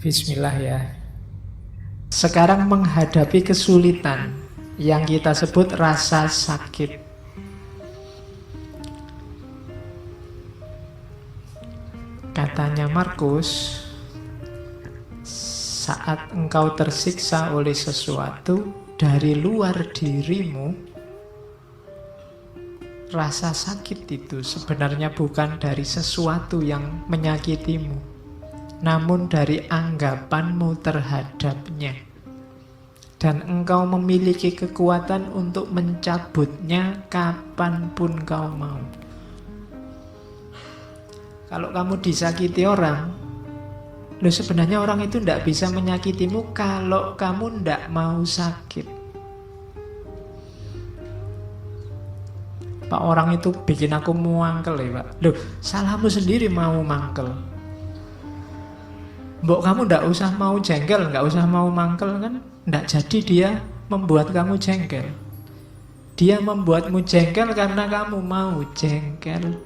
Bismillah ya. Sekarang menghadapi kesulitan yang kita sebut rasa sakit. Katanya Markus, saat engkau tersiksa oleh sesuatu dari luar dirimu, rasa sakit itu sebenarnya bukan dari sesuatu yang menyakitimu, namun dari anggapanmu terhadapnya. Dan engkau memiliki kekuatan untuk mencabutnya kapanpun kau mau. Kalau kamu disakiti orang, sebenarnya orang itu tidak bisa menyakitimu kalau kamu tidak mau sakit. Pak, orang itu bikin aku mangkel ya Pak. Salahmu sendiri mau mangkel. Mbok kamu ndak usah mau jengkel, nggak usah mau mangkel kan, ndak jadi dia membuat kamu jengkel. Dia membuatmu jengkel karena kamu mau jengkel.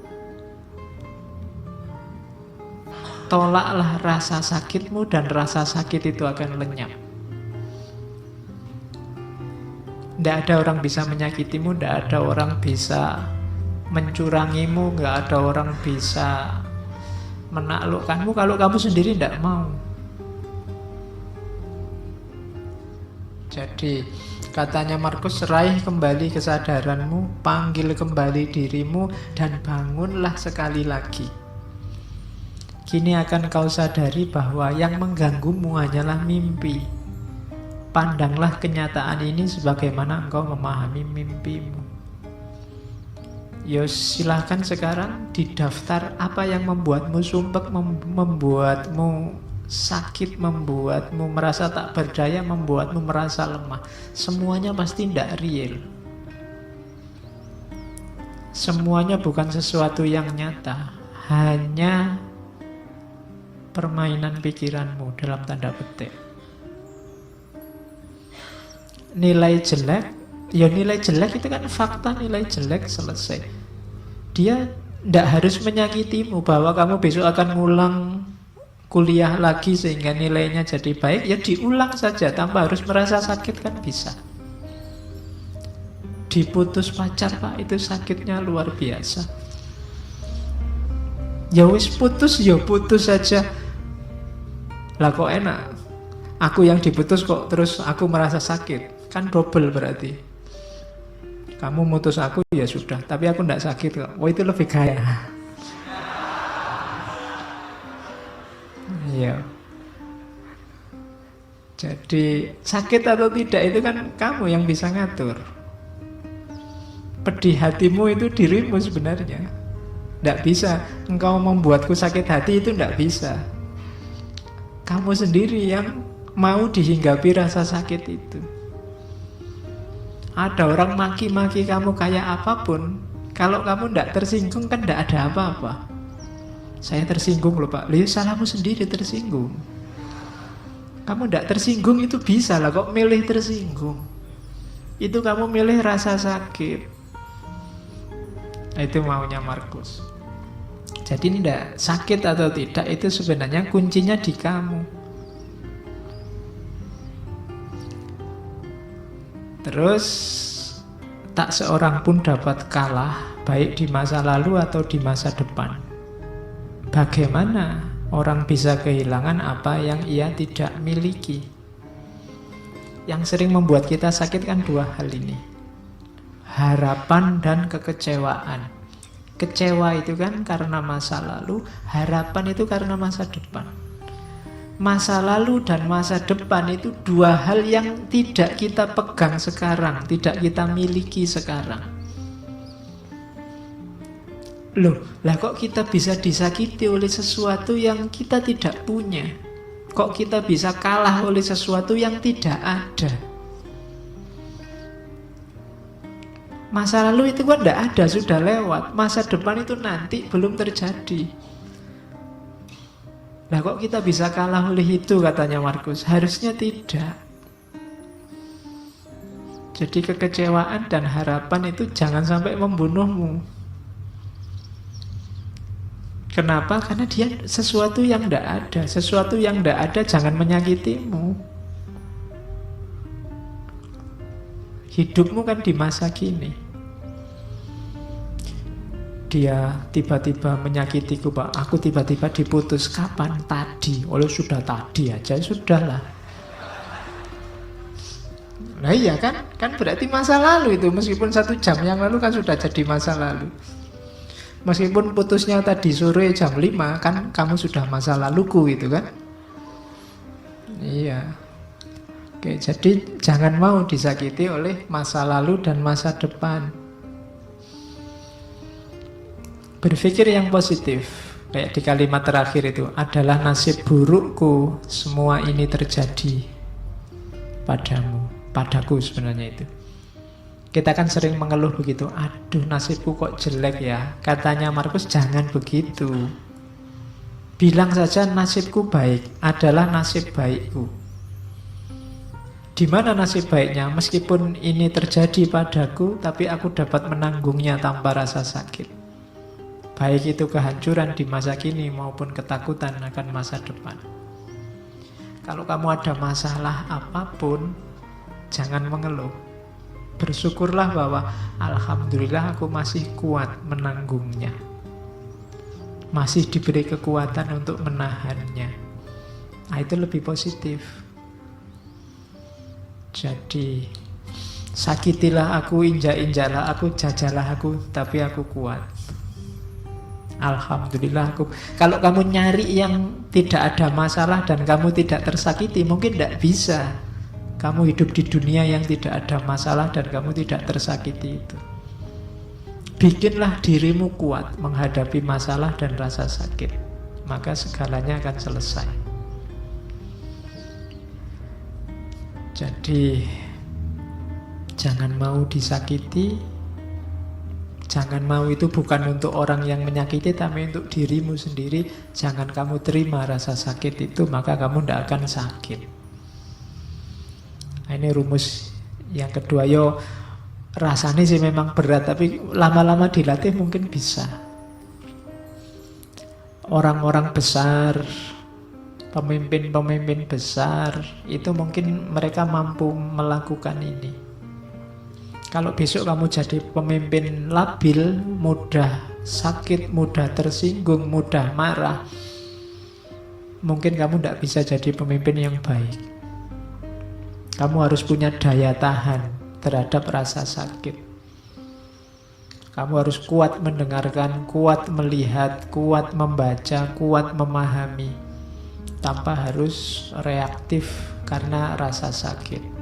Tolaklah rasa sakitmu dan rasa sakit itu akan lenyap. Ndak ada orang bisa menyakitimu, ndak ada orang bisa mencurangimu, nggak ada orang bisa menaklukkanmu kalau kamu sendiri tidak mau. Jadi katanya Markus, raih kembali kesadaranmu, panggil kembali dirimu, dan bangunlah sekali lagi. Kini akan kau sadari bahwa yang mengganggumu hanyalah mimpi. Pandanglah kenyataan ini sebagaimana engkau memahami mimpimu. Yo, silahkan sekarang didaftar apa yang membuatmu sumpek, membuatmu sakit, membuatmu merasa tak berdaya, membuatmu merasa lemah. Semuanya pasti tidak real. Semuanya bukan sesuatu yang nyata, hanya permainan pikiranmu dalam tanda petik. Nilai jelek, ya nilai jelek itu kan fakta, nilai jelek selesai. Dia tidak harus menyakitimu bahwa kamu besok akan ngulang kuliah lagi sehingga nilainya jadi baik. Ya diulang saja tanpa harus merasa sakit kan bisa. Diputus pacar Pak, itu sakitnya luar biasa. Ya wis putus, ya putus saja. Lah kok enak, aku yang diputus kok terus aku merasa sakit, kan double berarti. Kamu mutus aku ya sudah, tapi aku tidak sakit kok. Wah, itu lebih kaya. Iya. Jadi sakit atau tidak itu kan kamu yang bisa ngatur. Pedih hatimu itu dirimu sebenarnya. Tidak bisa engkau membuatku sakit hati, itu tidak bisa. Kamu sendiri yang mau dihinggapi rasa sakit itu. Ada orang maki-maki kamu kayak apapun, kalau kamu tidak tersinggung kan tidak ada apa-apa. Saya tersinggung loh Pak. Lihat salahmu sendiri tersinggung. Kamu tidak tersinggung itu bisa lah, kok milih tersinggung. Itu kamu milih rasa sakit. Nah, itu maunya Markus. Jadi tidak sakit atau tidak itu sebenarnya kuncinya di kamu. Terus tak seorang pun dapat kalah, baik di masa lalu atau di masa depan. Bagaimana orang bisa kehilangan apa yang ia tidak miliki? Yang sering membuat kita sakit kan dua hal ini. Harapan dan kekecewaan. Kecewa itu kan karena masa lalu, harapan itu karena masa depan. Masa lalu dan masa depan itu dua hal yang tidak kita pegang sekarang, tidak kita miliki sekarang. Loh, lah kok kita bisa disakiti oleh sesuatu yang kita tidak punya? Kok kita bisa kalah oleh sesuatu yang tidak ada? Masa lalu itu kan tidak ada, sudah lewat. Masa depan itu nanti belum terjadi. Nah kok kita bisa kalah oleh itu, katanya Markus? Harusnya tidak. Jadi kekecewaan dan harapan itu jangan sampai membunuhmu. Kenapa? Karena dia sesuatu yang tidak ada. Sesuatu yang tidak ada jangan menyakitimu. Hidupmu kan di masa kini. Dia tiba-tiba menyakitiku, Pak. Aku tiba-tiba diputus. Kapan? Tadi. Oleh sudah tadi aja, sudahlah. Nah iya kan? Kan berarti masa lalu itu. Meskipun 1 jam yang lalu kan sudah jadi masa lalu. Meskipun putusnya tadi sore jam 5, kan kamu sudah masa laluku itu kan? Iya. Oke, jadi jangan mau disakiti oleh masa lalu dan masa depan. Berpikir yang positif. Kayak di kalimat terakhir itu, adalah nasib burukku semua ini terjadi padaku sebenarnya itu. Kita kan sering mengeluh begitu, aduh nasibku kok jelek ya. Katanya Markus, jangan begitu. Bilang saja nasibku baik, adalah nasib baikku. Di mana nasib baiknya? Meskipun ini terjadi padaku, tapi aku dapat menanggungnya tanpa rasa sakit. Baik itu kehancuran di masa kini maupun ketakutan akan masa depan. Kalau kamu ada masalah apapun, jangan mengeluh. Bersyukurlah bahwa alhamdulillah aku masih kuat menanggungnya. Masih diberi kekuatan untuk menahannya. Nah, itu lebih positif. Jadi, sakitilah aku, injak-injaklah aku, jajalah aku, tapi aku kuat. Alhamdulillah aku. Kalau kamu nyari yang tidak ada masalah dan kamu tidak tersakiti, mungkin tidak bisa. Kamu hidup di dunia yang tidak ada masalah dan kamu tidak tersakiti itu. Bikinlah dirimu kuat menghadapi masalah dan rasa sakit. Maka segalanya akan selesai. Jadi, jangan mau disakiti. Jangan mau itu bukan untuk orang yang menyakiti, tapi untuk dirimu sendiri. Jangan kamu terima rasa sakit itu, maka kamu tidak akan sakit. Nah, ini rumus yang kedua. Yo, rasanya sih memang berat, tapi lama-lama dilatih mungkin bisa. Orang-orang besar, pemimpin-pemimpin besar, itu mungkin mereka mampu melakukan ini. Kalau besok kamu jadi pemimpin labil, mudah sakit, mudah tersinggung, mudah marah, mungkin kamu tidak bisa jadi pemimpin yang baik. Kamu harus punya daya tahan terhadap rasa sakit. Kamu harus kuat mendengarkan, kuat melihat, kuat membaca, kuat memahami, tanpa harus reaktif karena rasa sakit.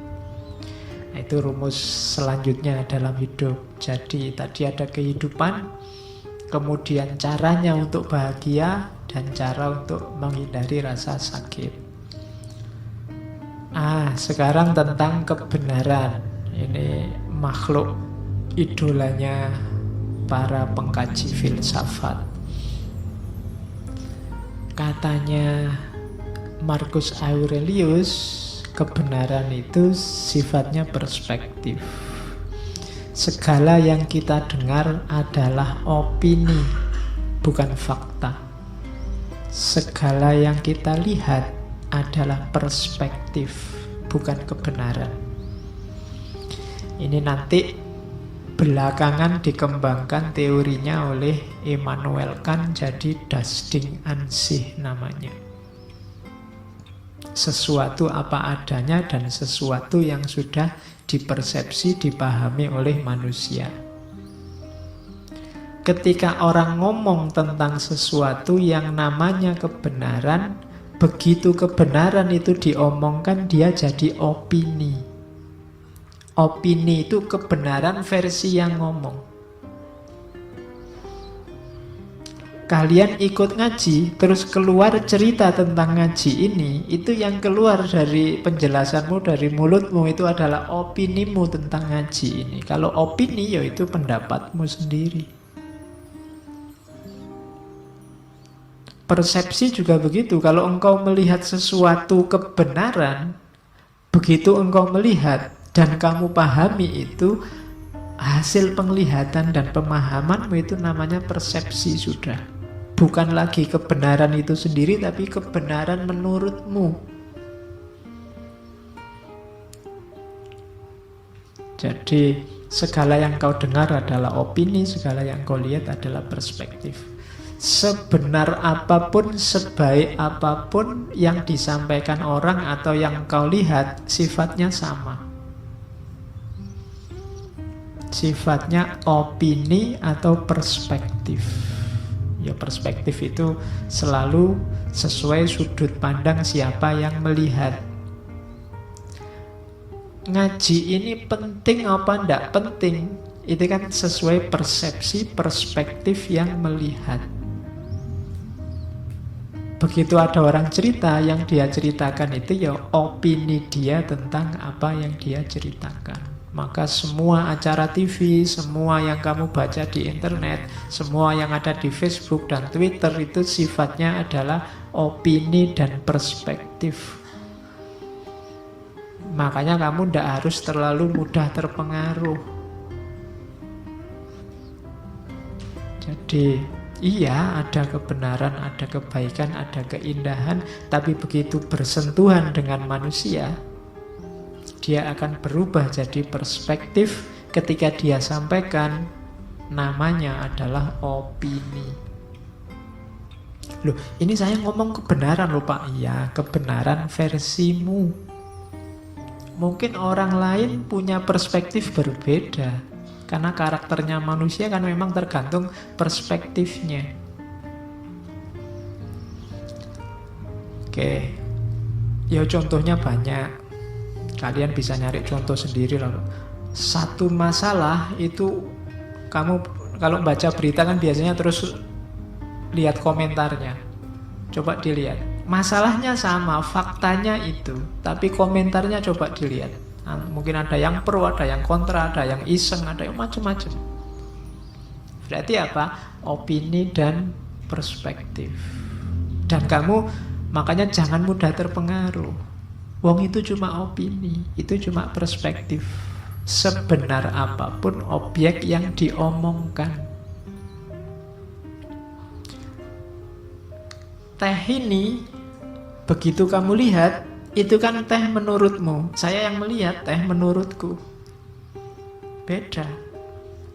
Nah, itu rumus selanjutnya dalam hidup. Jadi tadi ada kehidupan, kemudian caranya untuk bahagia, dan cara untuk menghindari rasa sakit. Sekarang tentang kebenaran. Ini makhluk idolanya para pengkaji filsafat. Katanya Marcus Aurelius, kebenaran itu sifatnya perspektif. Segala yang kita dengar adalah opini, bukan fakta. Segala yang kita lihat adalah perspektif, bukan kebenaran. Ini nanti belakangan dikembangkan teorinya oleh Immanuel Kant, jadi das Ding an sich namanya. Sesuatu apa adanya dan sesuatu yang sudah dipersepsi, dipahami oleh manusia. Ketika orang ngomong tentang sesuatu yang namanya kebenaran, begitu kebenaran itu diomongkan, dia jadi opini. Opini itu kebenaran versi yang ngomong. Kalian ikut ngaji, terus keluar cerita tentang ngaji ini, itu yang keluar dari penjelasanmu, dari mulutmu, itu adalah opinimu tentang ngaji ini. Kalau opini, yaitu pendapatmu sendiri. Persepsi juga begitu. Kalau engkau melihat sesuatu kebenaran, begitu engkau melihat dan kamu pahami itu, hasil penglihatan dan pemahamanmu itu namanya persepsi sudah. Bukan lagi kebenaran itu sendiri, tapi kebenaran menurutmu. Jadi segala yang kau dengar adalah opini, segala yang kau lihat adalah perspektif. Sebenar apapun, sebaik apapun yang disampaikan orang atau yang kau lihat, sifatnya sama. Sifatnya opini atau perspektif. Ya, perspektif itu selalu sesuai sudut pandang siapa yang melihat. Ngaji ini penting apa enggak penting? Itu kan sesuai persepsi, perspektif yang melihat. Begitu ada orang cerita, yang dia ceritakan itu ya opini dia tentang apa yang dia ceritakan. Maka semua acara TV, semua yang kamu baca di internet, semua yang ada di Facebook dan Twitter itu sifatnya adalah opini dan perspektif. Makanya kamu tidak harus terlalu mudah terpengaruh. Jadi iya, ada kebenaran, ada kebaikan, ada keindahan, tapi begitu bersentuhan dengan manusia, dia akan berubah jadi perspektif. Ketika dia sampaikan, namanya adalah opini. Loh, ini saya ngomong kebenaran loh Pak. Iya, kebenaran versimu. Mungkin orang lain punya perspektif berbeda, karena karakternya manusia kan memang tergantung perspektifnya. Oke, ya contohnya banyak. Kalian bisa nyari contoh sendiri lah. Satu masalah itu kamu kalau baca berita kan biasanya terus lihat komentarnya. Coba dilihat. Masalahnya sama, faktanya itu, tapi komentarnya coba dilihat. Nah, mungkin ada yang pro, ada yang kontra, ada yang iseng, ada yang macam-macam. Berarti apa? Opini dan perspektif. Dan kamu makanya jangan mudah terpengaruh. Wong itu cuma opini, itu cuma perspektif. Sebenar apapun objek yang diomongkan. Teh ini, begitu kamu lihat, itu kan teh menurutmu. Saya yang melihat, teh menurutku. Beda.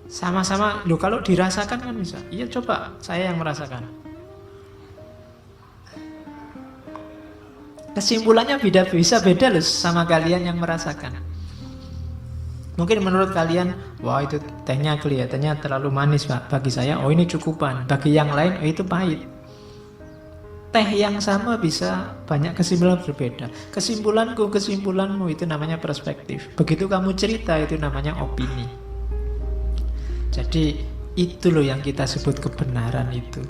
Sama-sama, loh kalau dirasakan kan bisa. Iya coba, saya yang merasakan. Kesimpulannya bisa beda loh sama kalian yang merasakan. Mungkin menurut kalian, wah itu tehnya kelihatannya terlalu manis Pak. Bagi saya, oh ini cukupan. Bagi yang lain, oh itu pahit. Teh yang sama bisa banyak kesimpulan berbeda. Kesimpulanku, kesimpulanmu itu namanya perspektif. Begitu kamu cerita itu namanya opini. Jadi itu loh yang kita sebut kebenaran itu.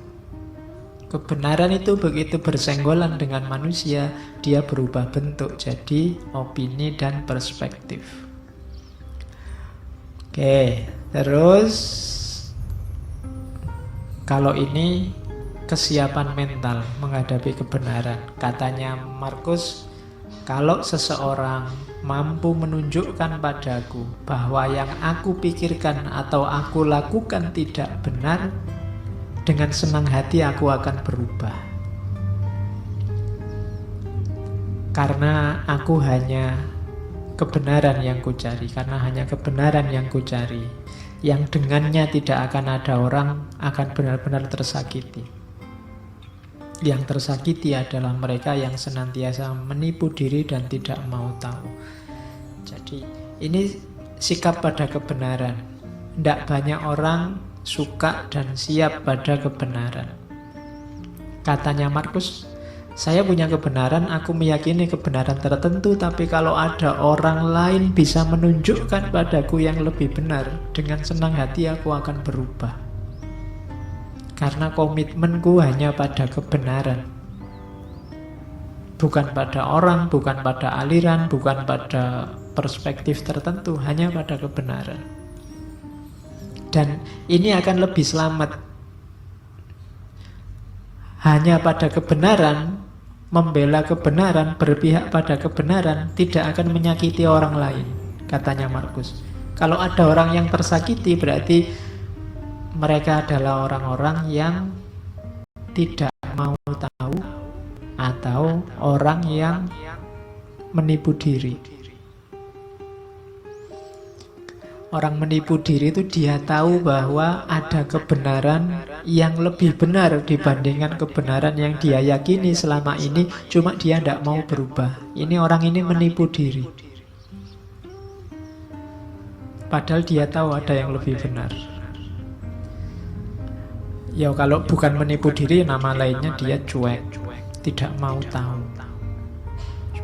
Kebenaran itu begitu bersenggolan dengan manusia, dia berubah bentuk jadi opini dan perspektif. Oke, terus kalau ini kesiapan mental menghadapi kebenaran. Katanya Markus, kalau seseorang mampu menunjukkan padaku bahwa yang aku pikirkan atau aku lakukan tidak benar, dengan senang hati aku akan berubah. Karena aku hanya kebenaran yang kucari, karena hanya kebenaran yang kucari, yang dengannya tidak akan ada orang akan benar-benar tersakiti. Yang tersakiti adalah mereka yang senantiasa menipu diri dan tidak mau tahu. Jadi ini sikap pada kebenaran. Tidak banyak orang suka dan siap pada kebenaran. Katanya Markus, saya punya kebenaran, aku meyakini kebenaran tertentu, tapi kalau ada orang lain bisa menunjukkan padaku yang lebih benar, dengan senang hati aku akan berubah. Karena komitmenku hanya pada kebenaran. Bukan pada orang, bukan pada aliran, bukan pada perspektif tertentu, hanya pada kebenaran. Dan ini akan lebih selamat. Hanya pada kebenaran, membela kebenaran, berpihak pada kebenaran, tidak akan menyakiti orang lain, katanya Markus. Kalau ada orang yang tersakiti, berarti mereka adalah orang-orang yang tidak mau tahu atau orang yang menipu diri. Orang menipu diri itu dia tahu bahwa ada kebenaran yang lebih benar dibandingkan kebenaran yang dia yakini selama ini, cuma dia tidak mau berubah. Ini orang ini menipu diri. Padahal dia tahu ada yang lebih benar. Ya kalau bukan menipu diri, nama lainnya dia cuek, tidak mau tahu.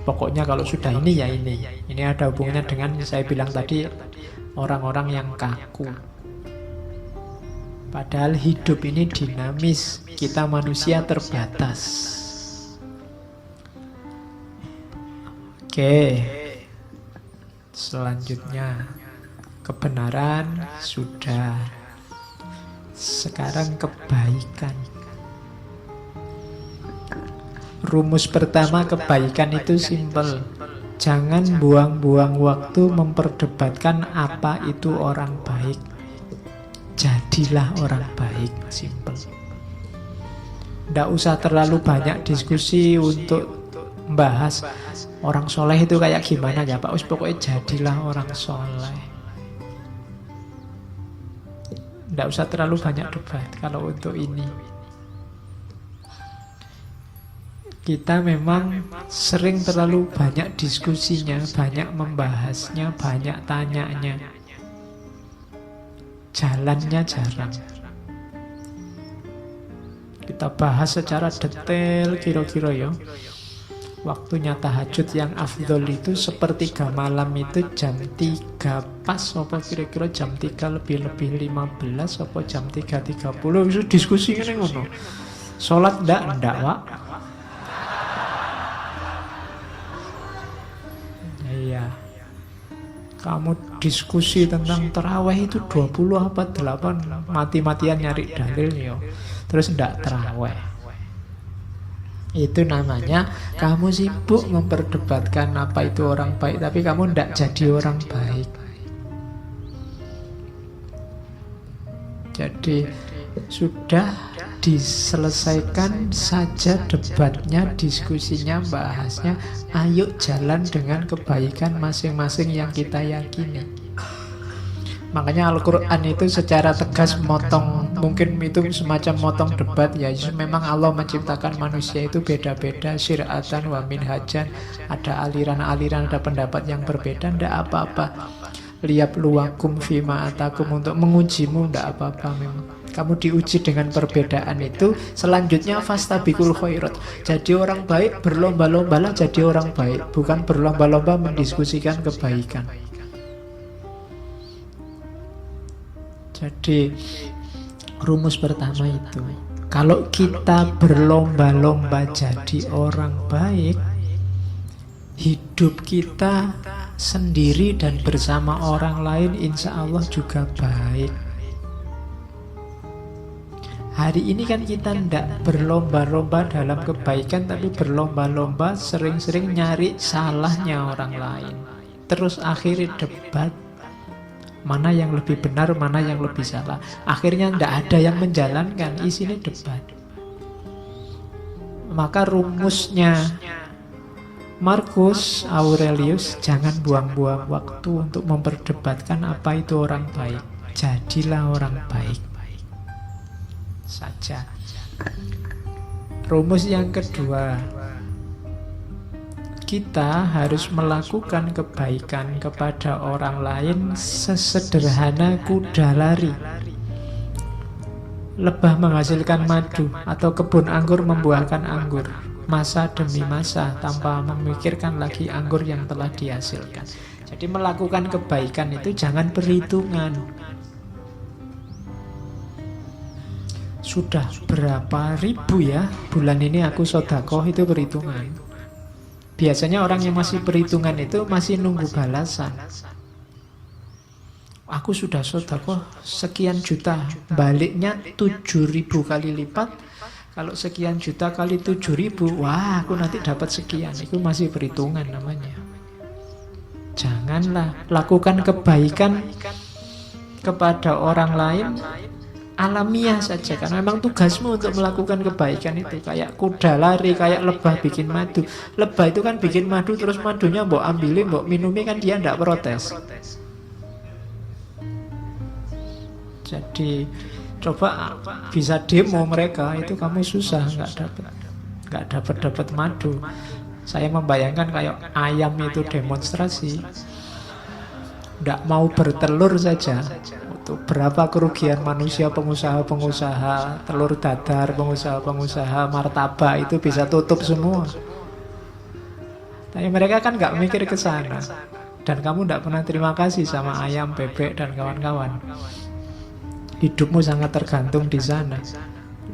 Pokoknya kalau sudah ini ya ini. Ini ada hubungannya dengan saya bilang tadi, orang-orang yang kaku. Padahal hidup ini dinamis, kita manusia terbatas. Oke, selanjutnya kebenaran sudah. Sekarang kebaikan. Rumus pertama kebaikan itu simpel. Jangan buang-buang waktu memperdebatkan apa itu orang baik. Jadilah orang baik, simpel. Tidak usah terlalu banyak diskusi untuk membahas orang soleh itu kayak gimana ya Pak. Pokoknya jadilah orang soleh. Tidak usah terlalu banyak debat kalau untuk ini. Kita memang sering terlalu banyak diskusinya, banyak membahasnya, banyak tanyanya. Jalannya jarang. Kita bahas secara detail kira-kira ya. Waktunya tahajud yang afdol itu sepertiga malam itu jam 3 pas, apa kira-kira jam 3 lebih 15, apa jam 3.30. Itu diskusi ini ngono. Sholat ndak Pak. Iya. Kamu diskusi tentang tarawih itu 20 apa 8, mati-matian nyari dalil ya. Terus ndak tarawih. Itu namanya kamu sibuk memperdebatkan apa itu orang baik, tapi kamu ndak jadi orang baik. Jadi sudah diselesaikan saja debatnya, diskusinya, bahasnya. Ayo jalan dengan kebaikan masing-masing yang kita yakini. Makanya Al-Quran itu secara tegas motong, mungkin itu semacam motong debat ya. Memang Allah menciptakan manusia itu beda-beda, syir'atan wa minhajan. Ada aliran-aliran, ada pendapat yang berbeda, ndak apa-apa. Liyabluwakum fima atakum, untuk mengujimu, ndak apa-apa memang. Kamu diuji dengan perbedaan itu. Selanjutnya fastabiqul khairat. Jadi orang baik, berlomba-lombalah jadi orang baik, bukan berlomba-lomba mendiskusikan kebaikan. Jadi rumus pertama itu, kalau kita berlomba-lomba jadi orang baik, hidup kita sendiri dan bersama orang lain insya Allah juga baik. Hari ini kan kita tidak berlomba-lomba dalam kebaikan, tapi berlomba-lomba sering-sering nyari salahnya orang lain. Terus akhirnya debat, mana yang lebih benar, mana yang lebih salah. Akhirnya tidak ada yang menjalankan, isinya debat. Maka rumusnya Marcus Aurelius, jangan buang-buang waktu untuk memperdebatkan apa itu orang baik. Jadilah orang baik saja. Rumus yang kedua, kita harus melakukan kebaikan kepada orang lain sesederhana kuda lari. Lebah menghasilkan madu atau kebun anggur membuahkan anggur, masa demi masa, tanpa memikirkan lagi anggur yang telah dihasilkan. Jadi melakukan kebaikan itu jangan perhitungan. Sudah berapa ribu ya bulan ini aku sedekah, itu perhitungan. Biasanya orang yang masih perhitungan itu masih nunggu balasan. Aku sudah sedekah sekian juta, baliknya 7.000 kali lipat. Kalau sekian juta kali 7.000, wah aku nanti dapat sekian. Itu masih perhitungan namanya. Janganlah lakukan kebaikan kepada orang lain alamiah saja, karena memang tugasmu untuk melakukan kebaikan itu. Kayak kuda lari, kayak lebah bikin madu. Lebah itu kan bikin madu, terus madunya mbok ambilin, mbok minumi, kan dia ndak protes. Jadi coba bisa demo mereka, itu kamu susah, nggak dapat madu. Saya membayangkan kayak ayam itu demonstrasi, nggak mau bertelur saja. Untuk berapa kerugian manusia, pengusaha-pengusaha telur dadar, pengusaha-pengusaha martabak itu bisa tutup semua. Tapi mereka kan nggak mikir ke sana. Dan kamu nggak pernah terima kasih sama ayam, bebek, dan kawan-kawan. Hidupmu sangat tergantung di sana.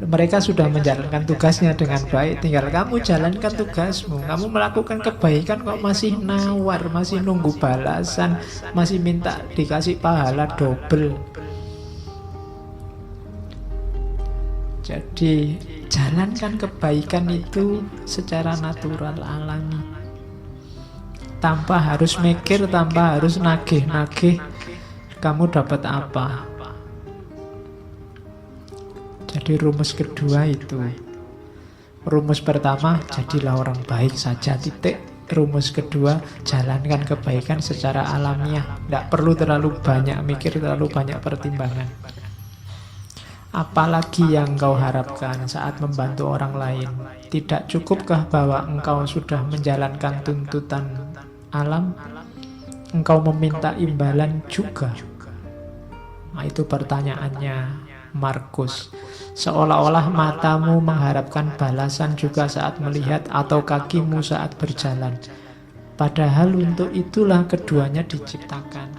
Mereka sudah menjalankan tugasnya dengan baik, tinggal kamu jalankan tugasmu. Kamu melakukan kebaikan kok masih nawar, masih nunggu balasan, masih minta dikasih pahala double. Jadi jalankan kebaikan itu secara natural, alami, tanpa harus mikir, tanpa harus nagih-nagih kamu dapat apa. Jadi rumus kedua itu. Rumus pertama, jadilah orang baik saja, titik. Rumus kedua, jalankan kebaikan secara alamiah. Tidak perlu terlalu banyak mikir, terlalu banyak pertimbangan. Apalagi yang kau harapkan saat membantu orang lain? Tidak cukupkah bahwa engkau sudah menjalankan tuntutan alam? Engkau meminta imbalan juga? Nah, itu pertanyaannya Markus. Seolah-olah matamu mengharapkan balasan juga saat melihat, atau kakimu saat berjalan. Padahal untuk itulah keduanya diciptakan.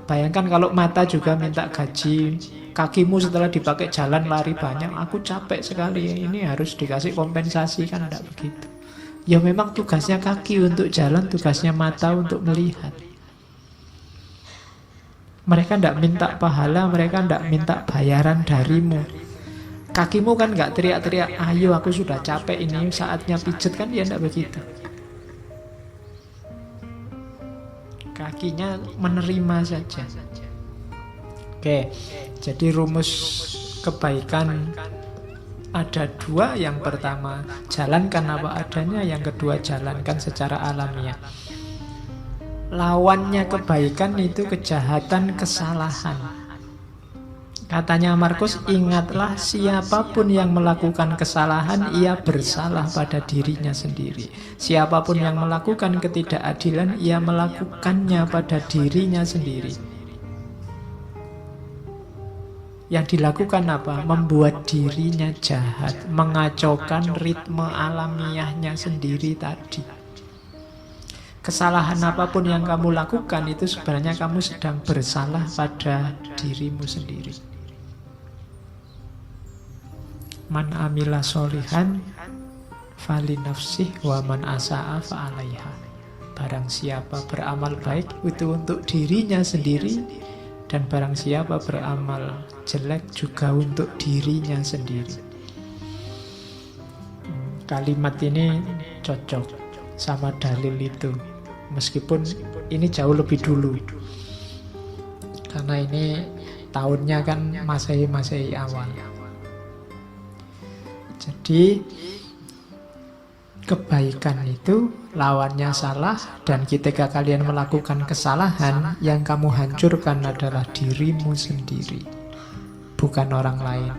Bayangkan kalau mata juga minta gaji, kakimu setelah dipakai jalan lari banyak, aku capek sekali, ini harus dikasih kompensasi, kan tidak begitu. Ya memang tugasnya kaki untuk jalan, tugasnya mata untuk melihat. Mereka tidak minta pahala, mereka tidak minta bayaran darimu. Kakimu kan nggak teriak-teriak, ayo aku sudah capek ini, saatnya pijet, kan dia tidak begitu. Kakinya menerima saja. Oke, jadi rumus kebaikan ada dua. Yang pertama, jalankan apa adanya. Yang kedua, jalankan secara alamiah. Lawannya kebaikan itu kejahatan, kesalahan. Katanya Markus, ingatlah siapapun yang melakukan kesalahan, ia bersalah pada dirinya sendiri. Siapapun yang melakukan ketidakadilan, ia melakukannya pada dirinya sendiri. Yang dilakukan apa? Membuat dirinya jahat, mengacaukan ritme alamiahnya sendiri tadi. Kesalahan apapun yang kamu lakukan itu sebenarnya kamu sedang bersalah pada dirimu sendiri. Man amila sholihan fali nafsih wa man asa'a fa'alaiha. Barang siapa beramal baik itu untuk dirinya sendiri, dan barang siapa beramal jelek juga untuk dirinya sendiri. Kalimat ini cocok sama dalil itu. Meskipun ini jauh lebih dulu, karena ini tahunnya kan Masehi awal. Jadi kebaikan itu lawannya salah, dan ketika kalian melakukan kesalahan, yang kamu hancurkan adalah dirimu sendiri, bukan orang lain.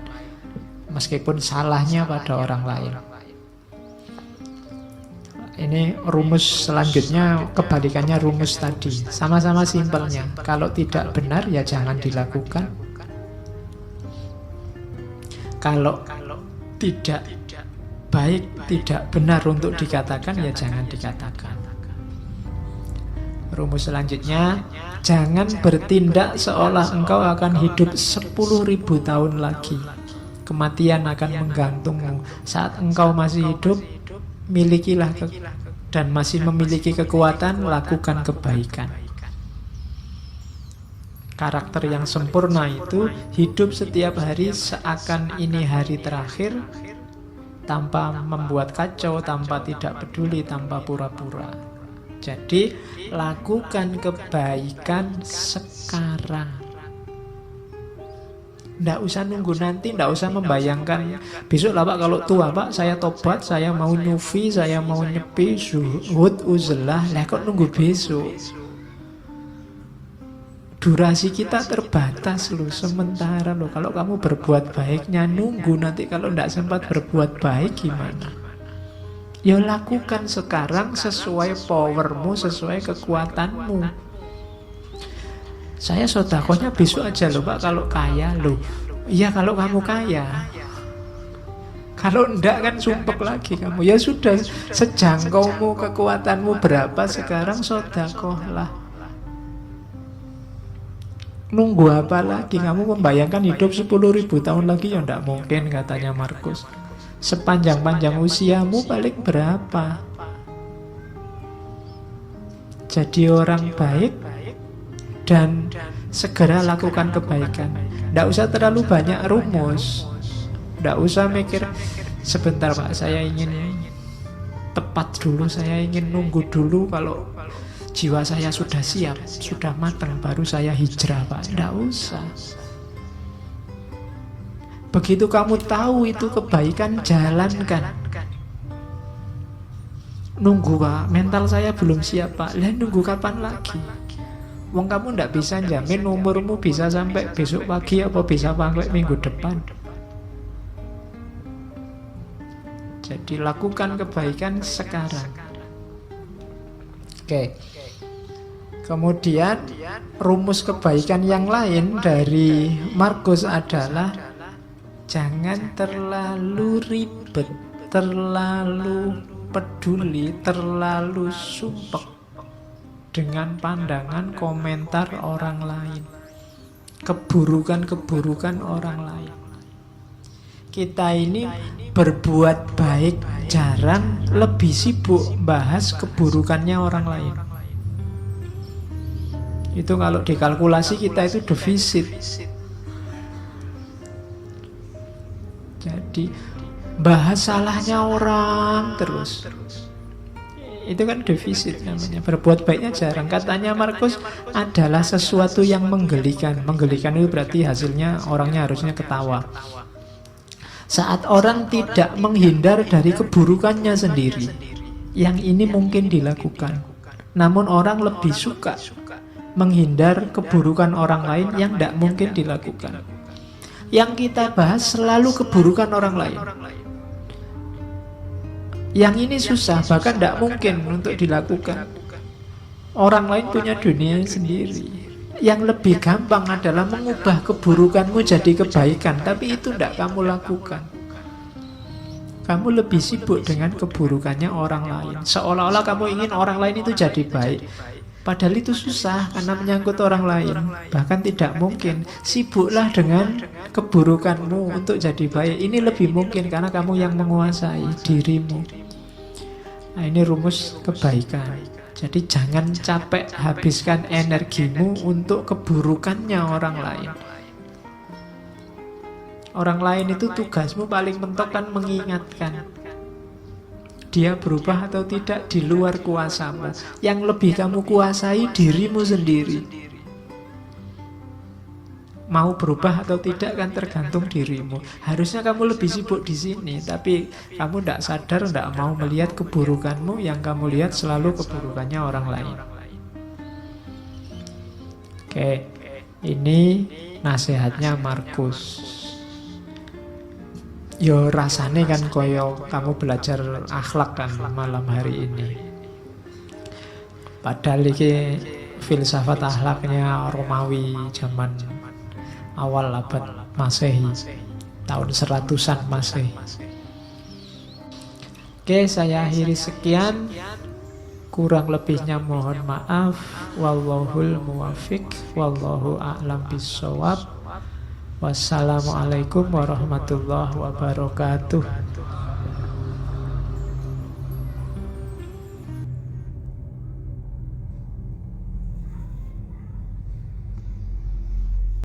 Meskipun salahnya pada orang lain. Ini rumus selanjutnya, kebalikannya rumus tadi. Sama-sama simpelnya. Kalau tidak benar ya jangan dilakukan. Kalau tidak baik, tidak benar untuk dikatakan, ya jangan dikatakan. Rumus selanjutnya, jangan bertindak seolah engkau akan hidup 10.000 tahun lagi. Kematian akan menggantungmu. Saat engkau masih hidup, milikilah dan masih memiliki kekuatan, lakukan kebaikan. Karakter yang sempurna itu hidup setiap hari seakan ini hari terakhir, tanpa membuat kacau, tanpa tidak peduli, tanpa pura-pura. Jadi lakukan kebaikan sekarang. Nggak usah nunggu nanti, nggak usah membayangkan besok lah Pak kalau tua Pak saya tobat, saya mau nyufi, saya mau nyepi, zuhud, uzlah. Lah kok nunggu besok? Durasi kita terbatas loh, sementara loh. Kalau kamu berbuat baiknya nunggu, nanti kalau nggak sempat berbuat baik gimana? Ya lakukan sekarang sesuai powermu, sesuai kekuatanmu. Saya sodakohnya besok aja loh Pak kalau kaya loh. Iya kalau kamu kaya. Kalau enggak kan sumpek lagi kamu. Ya sudah, sejangkaumu, kekuatanmu berapa sekarang, sodakohlah. Nunggu apa lagi? Kamu membayangkan hidup 10.000 tahun lagi? Ya enggak mungkin, katanya Markus. Sepanjang-panjang usiamu paling berapa? Jadi orang baik dan segera lakukan kebaikan. Nggak usah terlalu banyak rumus. Nggak usah mikir, sebentar Pak, saya ingin tepat dulu, saya ingin nunggu dulu kalau jiwa saya sudah siap, sudah matang, baru saya hijrah Pak. Nggak usah. Begitu kamu tahu itu kebaikan, jalankan. Nunggu Pak, mental saya belum siap Pak. Lah nunggu kapan lagi? Wong kamu ndak bisa jamin umurmu bisa sampai besok pagi apa bisa sampai minggu depan. Jadi lakukan kebaikan sekarang. Oke. Kemudian rumus kebaikan yang lain dari Markus adalah jangan terlalu ribet, terlalu peduli, terlalu sumpek dengan pandangan komentar orang lain, keburukan-keburukan orang lain. Kita ini berbuat baik jarang, lebih sibuk bahas keburukannya orang lain. Itu kalau dikalkulasi kita itu defisit. Jadi bahas salahnya orang terus. Itu kan defisit namanya. Berbuat baiknya jarang. Katanya Markus adalah sesuatu yang menggelikan. Menggelikan itu berarti hasilnya orangnya harusnya ketawa. Saat orang tidak menghindar dari keburukannya sendiri, yang ini mungkin dilakukan. Namun orang lebih suka menghindar keburukan orang lain yang tidak mungkin dilakukan. Yang kita bahas selalu keburukan orang lain. Yang ini susah, bahkan tidak mungkin untuk dilakukan. Orang lain punya dunia sendiri. Yang lebih gampang adalah mengubah keburukanmu jadi kebaikan, tapi itu tidak kamu lakukan. Kamu lebih sibuk dengan keburukannya orang lain. Seolah-olah kamu ingin orang lain itu jadi baik. Padahal itu susah karena menyangkut orang lain. Bahkan tidak mungkin. Sibuklah dengan keburukanmu untuk jadi baik. Ini lebih mungkin karena kamu yang menguasai dirimu. Nah, ini rumus kebaikan. Jadi jangan capek habiskan energimu untuk keburukannya orang lain. Orang lain itu tugasmu paling mentok kan mengingatkan. Dia berubah atau tidak di luar kuasamu. Yang lebih kamu kuasai dirimu sendiri. Mau berubah atau tidak kan tergantung dirimu. Harusnya kamu lebih sibuk di sini, tapi kamu tidak sadar, tidak mau melihat keburukanmu. Yang kamu lihat selalu keburukannya orang lain. Oke, ini nasihatnya Markus. Yo rasane kan koyo kamu belajar akhlak kan malam hari ini. Padahal ini filsafat akhlaknya Romawi zaman awal abad Masehi, tahun 100-an Masehi. Oke, saya akhiri sekian. Kurang lebihnya mohon maaf. Wallahul muwafiq, wallahu a'lam bissawab. Wassalamualaikum warahmatullahi wabarakatuh.